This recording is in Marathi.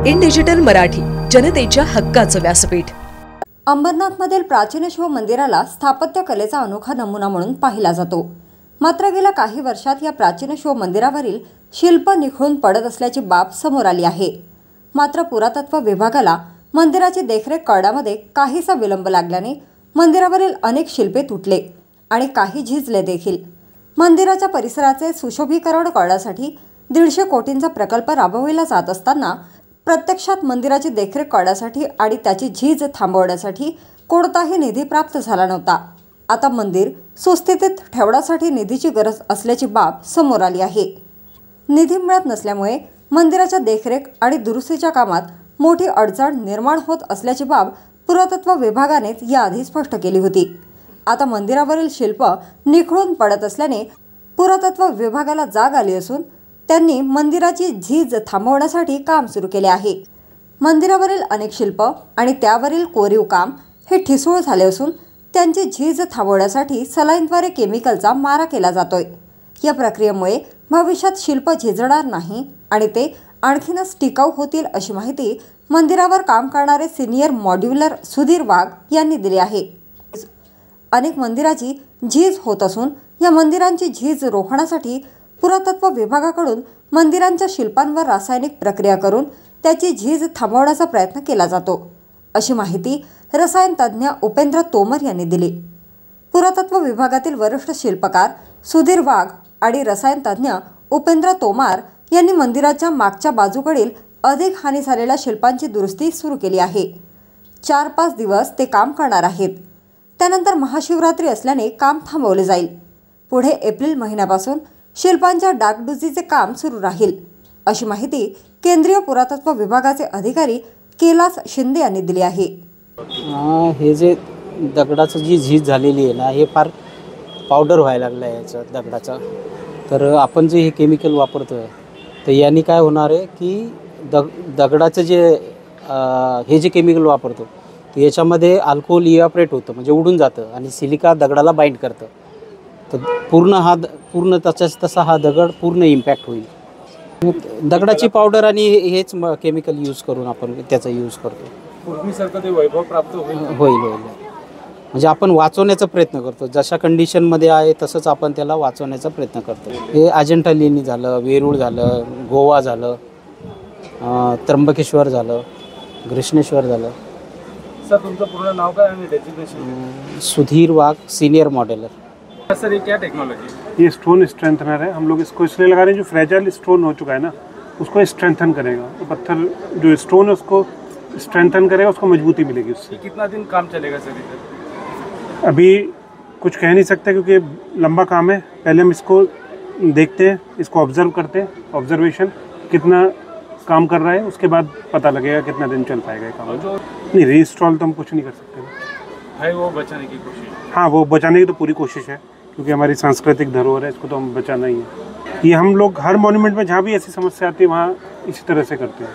इन डिजिटल मराठी, जनतेच्या हक्काचं व्यासपीठ। अंबरनाथमधील प्राचीनेश्वर मंदिराला स्थापत्य कलेचा अनोखा नमुना म्हणून पाहिला जातो। मात्र गेल्या काही वर्षात या प्राचीनेश्वर मंदिरावरील शिल्प निखळून पडत असल्याची बाब समोर आली आहे। मात्र पुरातत्व विभागाला मंदिराची देखरेख करण्यामध्ये काहीसा विलंब लागल्याने मंदिरावरील अनेक शिल्पे तुटले आणि काही झिजले देखील। मंदिराच्या परिसराचे सुशोभीकरण करण्यासाठी 150 कोटींचा प्रकल्प राबविला जात असताना प्रत्यक्षात मंदिराची देखरेख करण्यासाठी आणि त्याची झीज थांबवण्यासाठी कोणताही निधी प्राप्त झाला नव्हता। आता मंदिर सुस्थितीत ठेवण्यासाठी निधीची गरज असल्याची बाब समोर आली आहे। निधी मिळत नसल्यामुळे मंदिराच्या देखरेख आणि दुरुस्तीच्या कामात मोठी अडचण निर्माण होत असल्याची बाब पुरातत्व विभागाने याआधी स्पष्ट केली होती। आता मंदिरावरील शिल्प निखळून पडत असल्याने पुरातत्व विभागाला जाग आली असून त्यांनी मंदिराची झीज थांबवण्यासाठी काम सुरू केले आहे। मंदिरावरील अनेक शिल्प आणि त्यावरील कोरीव काम हे ठिसूळ झाले असून त्यांची झीज थांबवण्यासाठी सलाईनद्वारे केमिकलचा मारा केला जातोय। या प्रक्रियेमुळे भविष्यात शिल्प झिजणार नाही आणि ते आणखीनच टिकाऊ होतील अशी माहिती मंदिरावर काम करणारे सिनियर मॉड्युलर सुधीर वाघ यांनी दिली आहे। अनेक मंदिराची झीज होत असून या मंदिरांची झीज रोखण्यासाठी पुरातत्व विभागाकडून मंदिरांच्या शिल्पांवर रासायनिक प्रक्रिया करून त्याची झीज थांबवण्याचा प्रयत्न केला जातो, अशी माहिती रसायन तज्ज्ञ उपेंद्र तोमर यांनी दिली। पुरातत्व विभागातील वरिष्ठ शिल्पकार सुधीर वाघ आणि रसायन तज्ज्ञ उपेंद्र तोमर यांनी मंदिराच्या मागच्या बाजूकडील अधिक हानी झालेल्या शिल्पांची दुरुस्ती सुरू केली आहे। 4-5 दिवस ते काम करणार आहेत। त्यानंतर महाशिवरात्री असल्याने काम थांबवले जाईल। पुढे एप्रिल महिन्यापासून शिल्पांच्या डागडुजीचे काम सुरू राहील, अशी माहिती केंद्रीय पुरातत्व विभागाचे अधिकारी कैलास शिंदे यांनी दिली आहे। हे जे दगडाचं जी झीज झालेली आहे ना, हे फार पावडर व्हायला लागलं आहे याचं दगडाचा। तर आपण जे हे केमिकल वापरतोय तर यांनी काय होणार आहे की दगडाचं जे हे जे केमिकल वापरतो तर याच्यामध्ये अल्कोहोल इव्हॅपोरेट होतं, म्हणजे उडून जातं आणि सिलिका दगडाला बाइंड करतं। तर पूर्ण तसाच तसा हा दगड पूर्ण इम्पॅक्ट होईल। दगडाची पावडर आणि हेच केमिकल यूज करून आपण त्याचा यूज करतो। पूर्वीसारखं ते वैभव प्राप्त होईल म्हणजे आपण वाचवण्याचा प्रयत्न करतो। जशा कंडिशनमध्ये आहे तसंच आपण त्याला वाचवण्याचा प्रयत्न करतो। हे अजंठा लेणी झालं, वेरूळ झालं, गोवा झालं, त्र्यंबकेश्वर झालं, घृष्णेश्वर झालं। सर तुमचं पूर्ण नाव काय आणि डेजिग्नेशन? सुधीर वाघ, सीनियर मॉड्यूलर। सर ये क्या टेक्नोलॉजी? ये स्टोन स्ट्रेंथनर है। हम लोग इसको इसलिए लगा रहे हैं जो फ्रेजाइल स्टोन हो चुका है ना, उसको स्ट्रेंथन करेगा। तो पत्थर जो स्टोन है उसको स्ट्रेंथन करेगा, उसको मजबूती मिलेगी उससे। कितना दिन काम चलेगा सर इधर? अभी कुछ कह नहीं सकते क्योंकि लंबा काम है। पहले हम इसको देखते हैं, इसको ऑब्जर्व करते हैं, ऑब्जर्वेशन कितना काम कर रहा है, उसके बाद पता लगेगा कितना दिन चल पाएगा काम। नहीं, रीइंस्टॉल तो हम कुछ नहीं कर सकते है, वो बचाने की कोशिश। हाँ, वो बचाने की तो पूरी कोशिश है क्योंकि हमारी सांस्कृतिक धरोहर है, इसको तो हम बचाना ही है। ये हम लोग हर मॉन्यूमेंट में जहाँ भी ऐसी समस्या आती है वहाँ इसी तरह से करते हैं।